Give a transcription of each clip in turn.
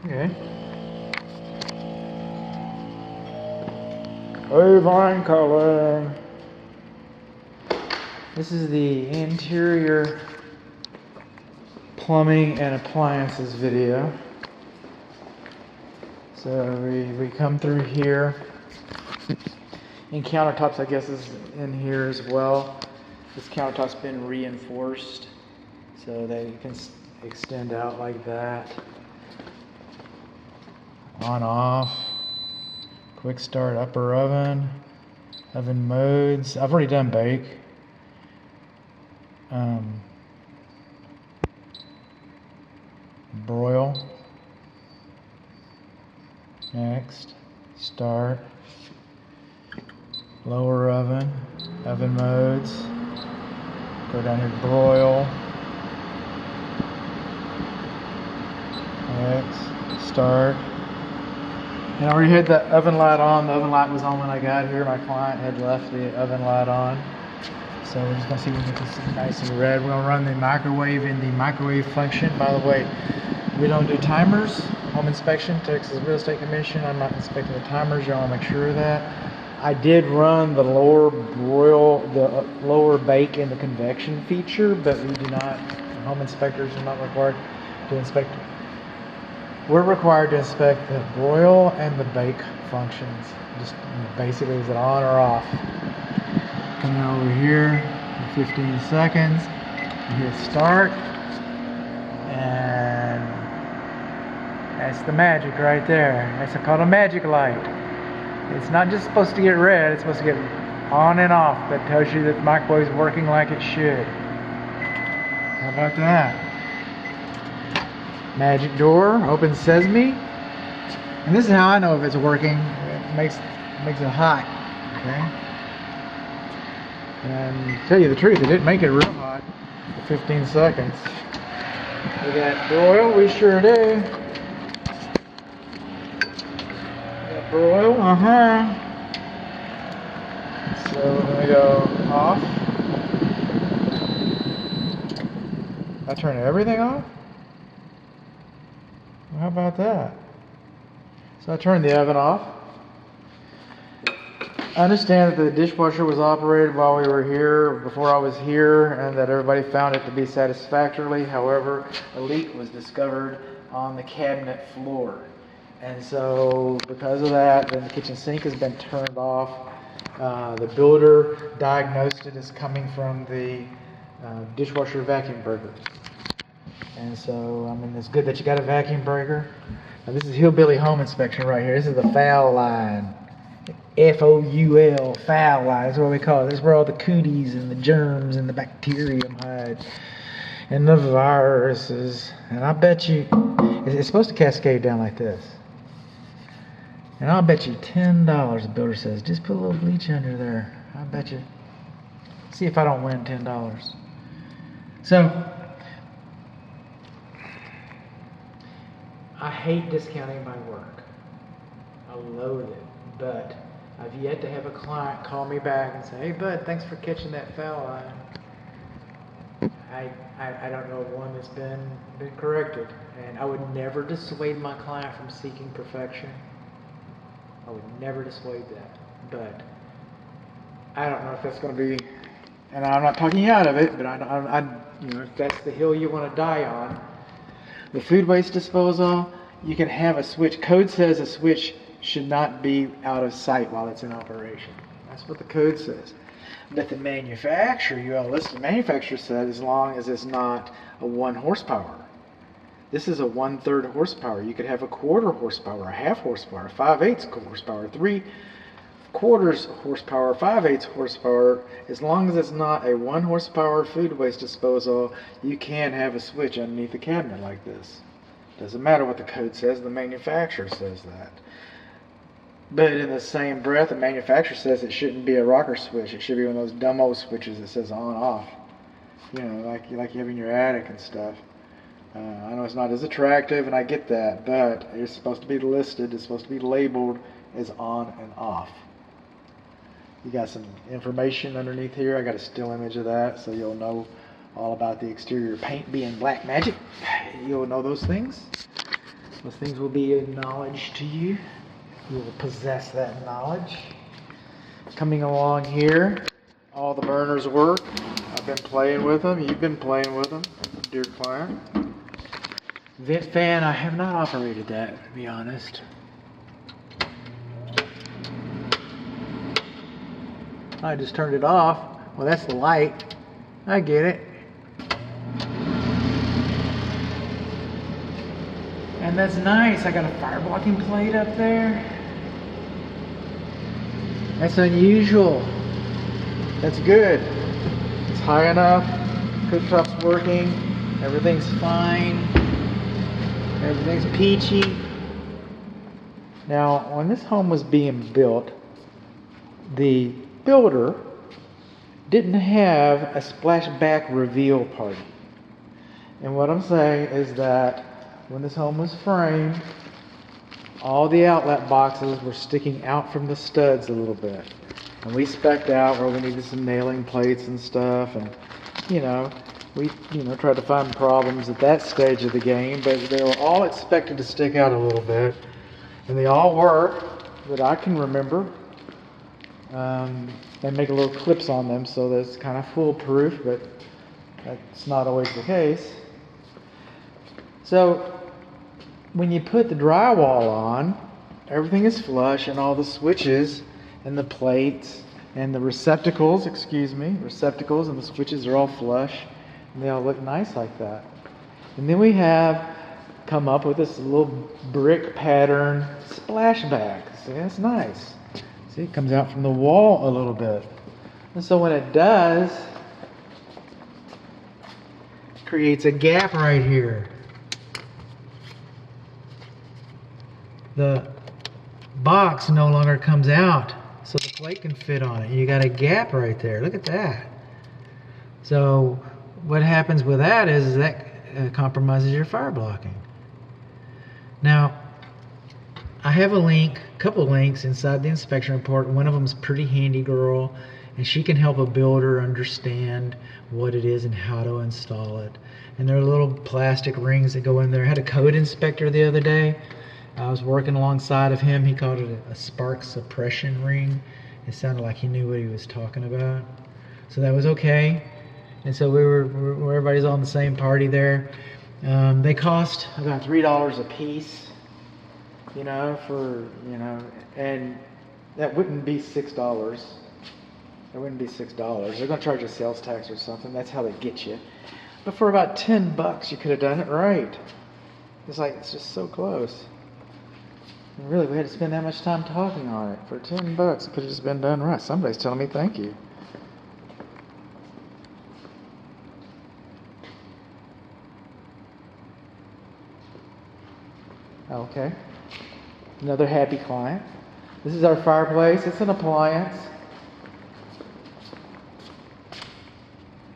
Okay. Avon calling. This is the interior plumbing and appliances video. So we come through here. And countertops, I guess, is in here as well. This countertop's been reinforced so they can extend out like that. On, off. Quick start upper oven. Oven modes. I've already done bake. Broil. Next. Start. Lower oven. Oven modes. Go down here to broil. Next. Start. And I already had the oven light on. The oven light was on when I got here. My client had left the oven light on. So we're just going to see if we can get this nice and red. We're going to run the microwave in the microwave function. By the way, we don't do timers. Home inspection, Texas Real Estate Commission. I'm not inspecting the timers. You want to make sure of that. I did run the lower broil, the lower bake in the convection feature, but we do not, home inspectors are not required to inspect. We're required to inspect the broil and the bake functions. Just basically, is it on or off? Coming over here, 15 seconds. You hit start, and that's the magic right there. That's called a magic light. It's not just supposed to get red, it's supposed to get on and off. That tells you that the microwave is working like it should. How about that? Magic door, open sesame. And this is how I know if it's working. It makes it hot. Okay. And to tell you the truth, it didn't make it real hot for 15 seconds. We got broil, we sure do. Broil, So we're gonna go off. I turn everything off? Well, how about that? So I turned the oven off. I understand that the dishwasher was operated while we were here, before I was here, and that everybody found it to be satisfactorily. However, a leak was discovered on the cabinet floor. And so because of that, then the kitchen sink has been turned off. The builder diagnosed it as coming from the dishwasher vacuum breaker. And so, I mean, it's good that you got a vacuum breaker. Now, this is hillbilly home inspection right here. This is the foul line. F-O-U-L, foul line. That's what we call it. This is where all the cooties and the germs and the bacterium hide. And the viruses. And I bet you, it's supposed to cascade down like this. And I'll bet you $10, the builder says, just put a little bleach under there. I'll bet you. See if I don't win $10. So, I hate discounting my work. I loathe it. But I've yet to have a client call me back and say, hey bud, thanks for catching that foul line. I don't know of one that's been corrected. And I would never dissuade my client from seeking perfection. I would never dissuade that. But I don't know if that's going to be, and I'm not talking you out of it, but I you know, if that's the hill you want to die on. The food waste disposal, you can have a switch. Code says a switch should not be out of sight while it's in operation. That's what the code says. But the manufacturer, you all listen, the manufacturer said as long as it's not a 1 horsepower. This is a 1/3 horsepower. You could have a 1/4 horsepower, a 1/2 horsepower, 5/8 horsepower, 3/4 horsepower, 5/8 horsepower. As long as it's not a 1 horsepower food waste disposal, you can have a switch underneath the cabinet like this. Doesn't matter what the code says, the manufacturer says that. But in the same breath, the manufacturer says it shouldn't be a rocker switch. It should be one of those dumb old switches that says on off. You know, like you have in your attic and stuff. I know it's not as attractive, and I get that, but it's supposed to be listed, it's supposed to be labeled as on and off. You got some information underneath here. I got a still image of that, so you'll know all about the exterior paint being black magic. You'll know those things. Those things will be acknowledged to you. You will possess that knowledge. Coming along here, all the burners work. I've been playing with them. You've been playing with them, dear client. Vent fan, I have not operated that, to be honest. I just turned it off. Well, that's the light. I get it. And that's nice. I got a fire blocking plate up there. That's unusual. That's good. It's high enough. Cooktop's working. Everything's fine. Everything's peachy. Now, when this home was being built, the builder didn't have a splashback reveal party. And what I'm saying is that when this home was framed, all the outlet boxes were sticking out from the studs a little bit. And we spec'd out where we needed some nailing plates and stuff, and we tried to find problems at that stage of the game, but they were all expected to stick out a little bit, and they all work that I can remember. They make little clips on them, so that's kind of foolproof, but that's not always the case. So when you put the drywall on, everything is flush, and all the switches and the plates and the receptacles and the switches are all flush, and they all look nice like that. And then we have come up with this little brick pattern splashback. See, that's nice. See, it comes out from the wall a little bit. And so when it does, it creates a gap right here. The box no longer comes out, so the plate can fit on it. You got a gap right there. Look at that. So what happens with that is that compromises your fire blocking. Now, I have a couple links inside the inspection report. One of them is Pretty Handy Girl, and she can help a builder understand what it is and how to install it. And there are little plastic rings that go in there. I had a code inspector the other day. I was working alongside of him. He called it a spark suppression ring. It sounded like he knew what he was talking about. So that was okay. And so everybody's on the same party there. They cost about $3 a piece, and that wouldn't be $6. That wouldn't be $6. They're going to charge you sales tax or something. That's how they get you. But for about $10, you could have done it right. It's just so close. And really, we had to spend that much time talking on it. For $10, it could have just been done right. Somebody's telling me thank you. Okay. Another happy client. This is our fireplace. It's an appliance.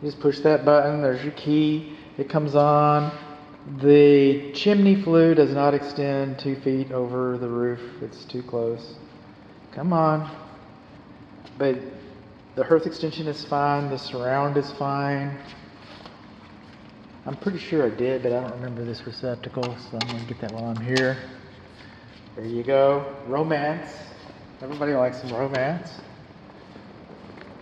You just push that button. There's your key. It comes on. The chimney flue does not extend 2 feet over the roof. It's too close. Come on. But the hearth extension is fine. The surround is fine. I'm pretty sure I did, but I don't remember this receptacle, so I'm going to get that while I'm here. There you go. Romance. Everybody likes some romance.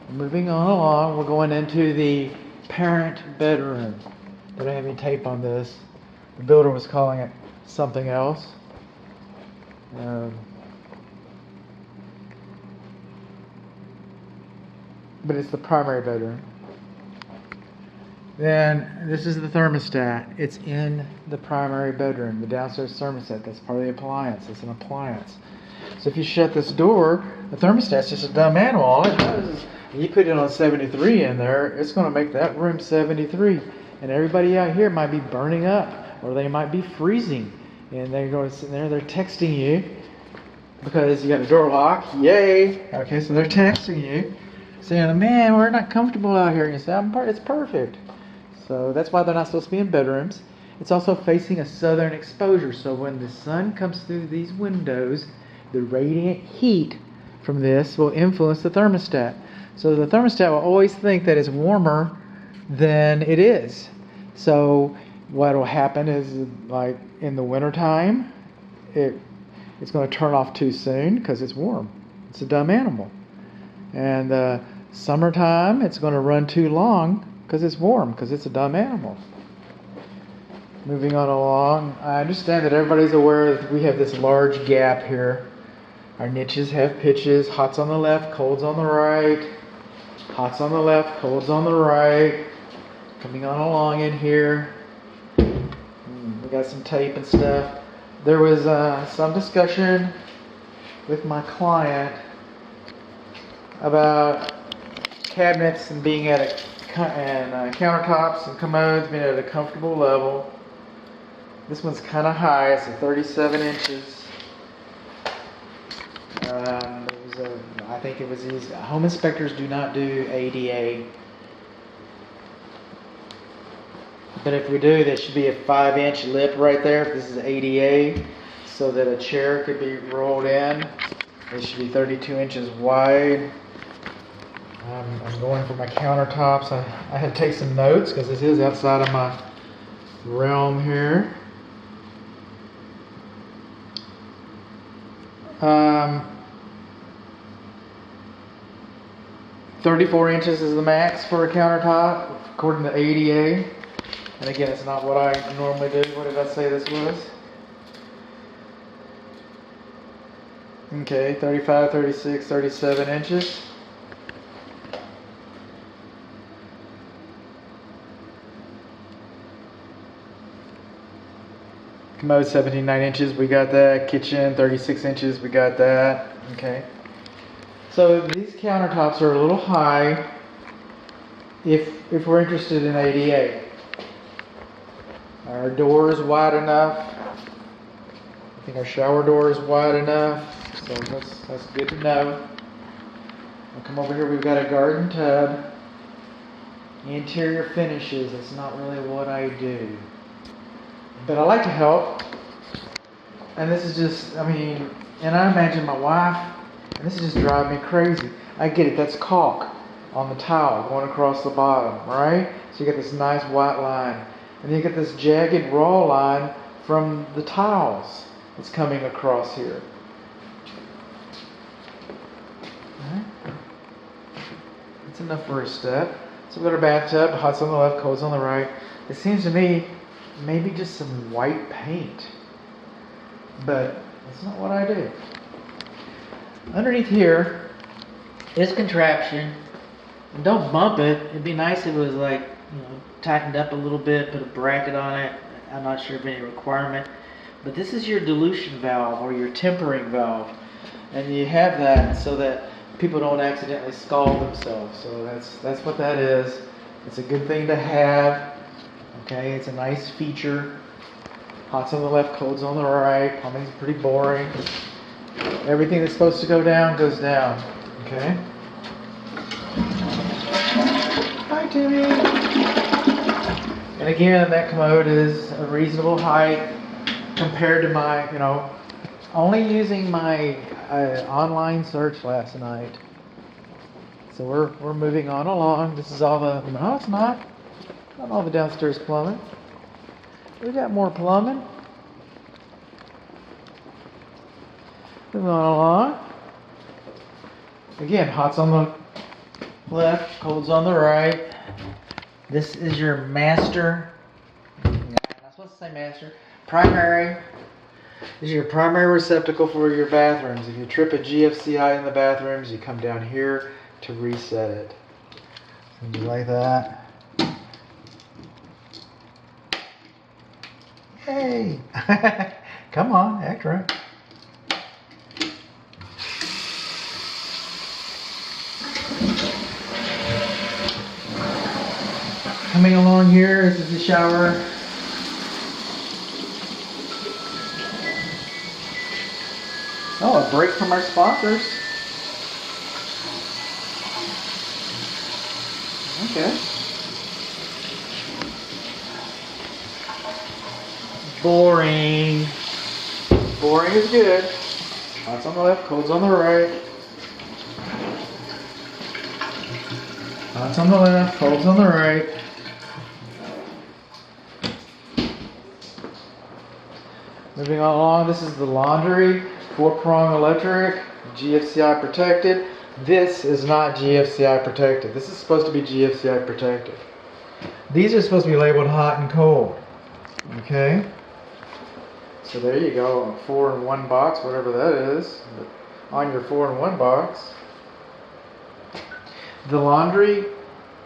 Moving on along, we're going into the parent bedroom. I don't have any tape on this. The builder was calling it something else. But it's the primary bedroom. Then this is the thermostat. It's in the primary bedroom. The downstairs thermostat, that's part of the appliance. It's an appliance. So if you shut this door, the thermostat's just a dumb animal. All it does is you put it on 73 in there, it's going to make that room 73. And everybody out here might be burning up, or they might be freezing. And they're going to sit there, they're texting you because you got a door lock. Yay! Okay, so they're texting you saying, man, we're not comfortable out here. And you say, it's perfect. So that's why they're not supposed to be in bedrooms. It's also facing a southern exposure. So when the sun comes through these windows, the radiant heat from this will influence the thermostat. So the thermostat will always think that it's warmer than it is. So what will happen is, like in the wintertime, it's going to turn off too soon because it's warm. It's a dumb animal. And summertime, it's going to run too long because it's warm, because it's a dumb animal. Moving on along, I understand that everybody's aware that we have this large gap here. Our niches have pitches, hots on the left, colds on the right. Hots on the left, colds on the right. Coming on along in here. We got some tape and stuff. There was some discussion with my client about cabinets and being at countertops and commodes being at a comfortable level. This one's kind of high. It's 37 inches. I think it was easy. Home inspectors do not do ADA. But if we do, there should be a 5-inch lip right there if this is ADA, so that a chair could be rolled in. It should be 32 inches wide. I'm going for my countertops. I had to take some notes because this is outside of my realm here. 34 inches is the max for a countertop, according to ADA. And again, it's not what I normally do. What did I say this was? Okay, 35, 36, 37 inches. Commode 17.9 inches, we got that. Kitchen 36 inches, we got that. Okay. So these countertops are a little high if we're interested in ADA. Our door is wide enough. I think our shower door is wide enough. So that's good to know. We'll come over here, we've got a garden tub. Interior finishes, that's not really what I do. But I like to help. And this is just, and I imagine my wife, and this is just driving me crazy. I get it, that's caulk on the tile going across the bottom, right? So you get this nice white line. And then you get this jagged raw line from the tiles that's coming across here. Right. That's enough for a step. So we've got our bathtub, hots on the left, colds on the right. It seems to me maybe just some white paint. But that's not what I do. Underneath here is contraption. And don't bump it. It'd be nice if it was like, tightened up a little bit, put a bracket on it. I'm not sure of any requirement. But this is your dilution valve or your tempering valve. And you have that so that people don't accidentally scald themselves. So that's what that is. It's a good thing to have. Okay, it's a nice feature. Hots on the left, colds on the right. Plumbing's pretty boring. Everything that's supposed to go down goes down. Okay? Hi, Timmy. And again, that commode is a reasonable height compared to my, only using my online search last night. So we're moving on along. This is all the, no, it's not all the downstairs plumbing. We got more plumbing. Moving on along. Again, hots on the left, colds on the right. This is your master. I'm not supposed to say master. Primary. This is your primary receptacle for your bathrooms. If you trip a GFCI in the bathrooms, you come down here to reset it. Something like that. Hey! Come on, act right. Coming along here, this is the shower. Oh, a break from our sponsors. Okay. Boring. Boring is good. Hots on the left, colds on the right. Hots on the left, colds on the right. Moving along, this is the laundry, 4-prong electric, GFCI protected. This is not GFCI protected. This is supposed to be GFCI protected. These are supposed to be labeled hot and cold. Okay? So there you go, a 4-in-1 box, whatever that is. But on your 4-in-1 box. The laundry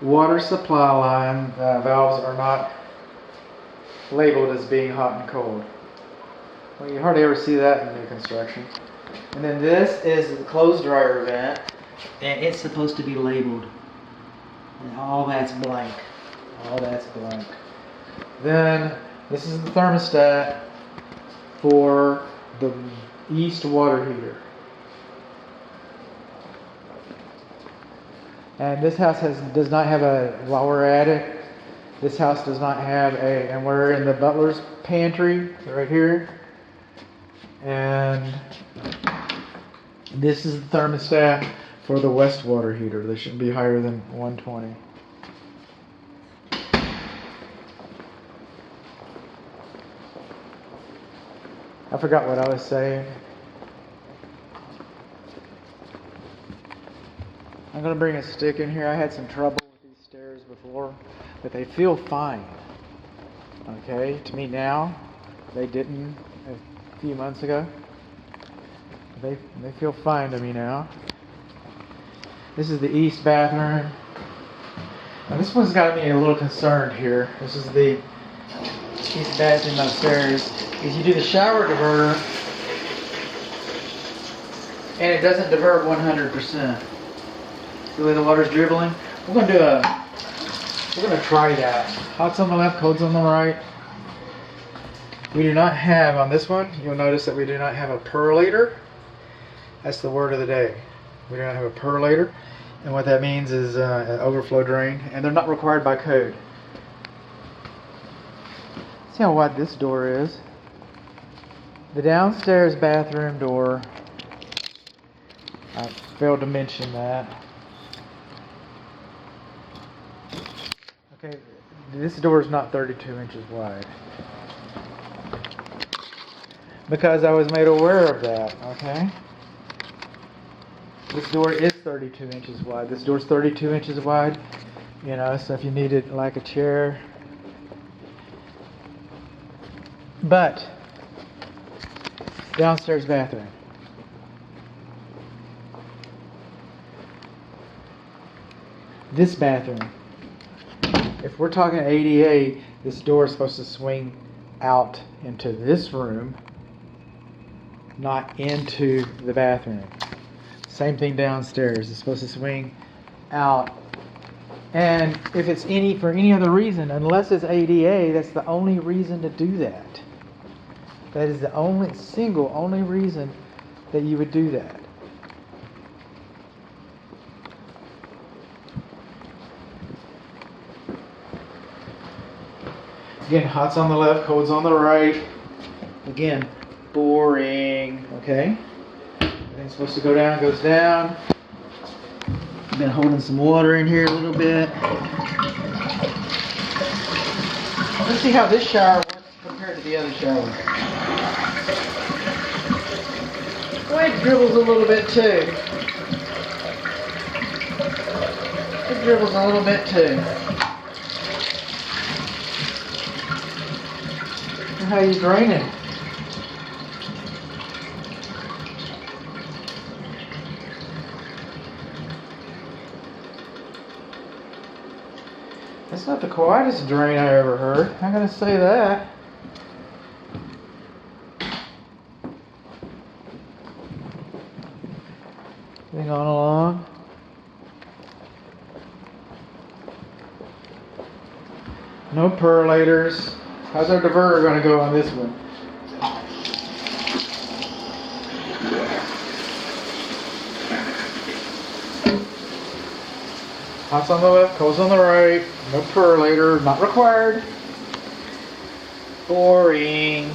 water supply line valves are not labeled as being hot and cold. Well, you hardly ever see that in new construction. And then this is the clothes dryer vent, and it's supposed to be labeled. And all that's blank. All that's blank. Then this is the thermostat for the east water heater. And this house does not have a, while we're at it, this house does not have a, and we're in the butler's pantry right here. And this is the thermostat for the west water heater. They shouldn't be higher than 120. I forgot what I was saying. I'm going to bring a stick in here. I had some trouble with these stairs before, but they feel fine. Okay, to me now, they didn't a few months ago. They feel fine to me now. This is the east bathroom. Now this one's got me a little concerned here. This is the east bathroom upstairs. Is you do the shower diverter, and it doesn't divert 100%. The way the water's dribbling. We're gonna try that. Hot's on the left, cold's on the right. We do not have, on this one, you'll notice that we do not have a perlator. That's the word of the day. We do not have a perlator. And what that means is an overflow drain. And they're not required by code. See how wide this door is. The downstairs bathroom door, I failed to mention that. Okay, this door is not 32 inches wide. Because I was made aware of that, okay? This door is 32 inches wide. This door's 32 inches wide, you know, so if you needed like a chair. But, downstairs bathroom. This bathroom. If we're talking ADA, this door is supposed to swing out into this room, not into the bathroom. Same thing downstairs. It's supposed to swing out. And if it's for any other reason, unless it's ADA, that's the only reason to do that. That is the only reason that you would do that. Again, hot's on the left, cold's on the right. Again, boring, okay? Everything's supposed to go down, goes down. I've been holding some water in here a little bit. Let's see how this shower works compared to the other shower. Well, it dribbles a little bit too. It dribbles a little bit too. How you drain it? That's not the quietest drain I ever heard. I'm gonna say that. Moving on along. No perlators. How's our diverter going to go on this one? Hot's on the left, cold's on the right. No perlator, not required. Boring.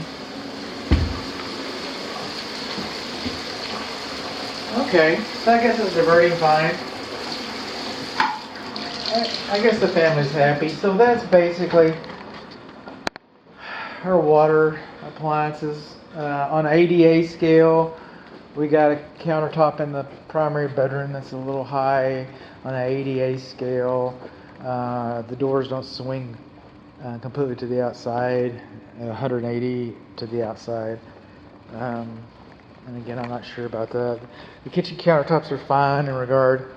Okay, so I guess it's diverting fine. I guess the family's happy. So that's basically our water, appliances, On ADA scale, we got a countertop in the primary bedroom that's a little high on an ADA scale. The doors don't swing completely to the outside, 180 to the outside. And again, I'm not sure about that. The kitchen countertops are fine in regard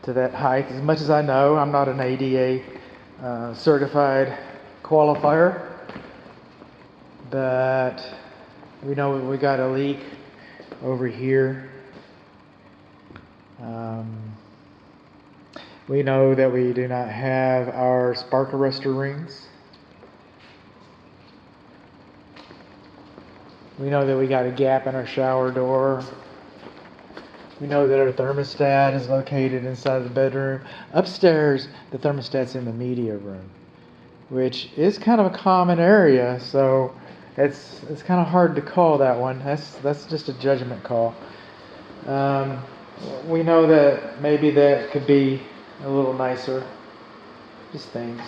to that height. As much as I know, I'm not an ADA certified qualifier, but we know we got a leak over here. We know that we do not have our spark arrestor rings. We know that we got a gap in our shower door. We know that our thermostat is located inside the bedroom. Upstairs, the thermostat's in the media room, which is kind of a common area, so it's kind of hard to call that one. That's just a judgment call. We know that maybe that could be a little nicer. Just things.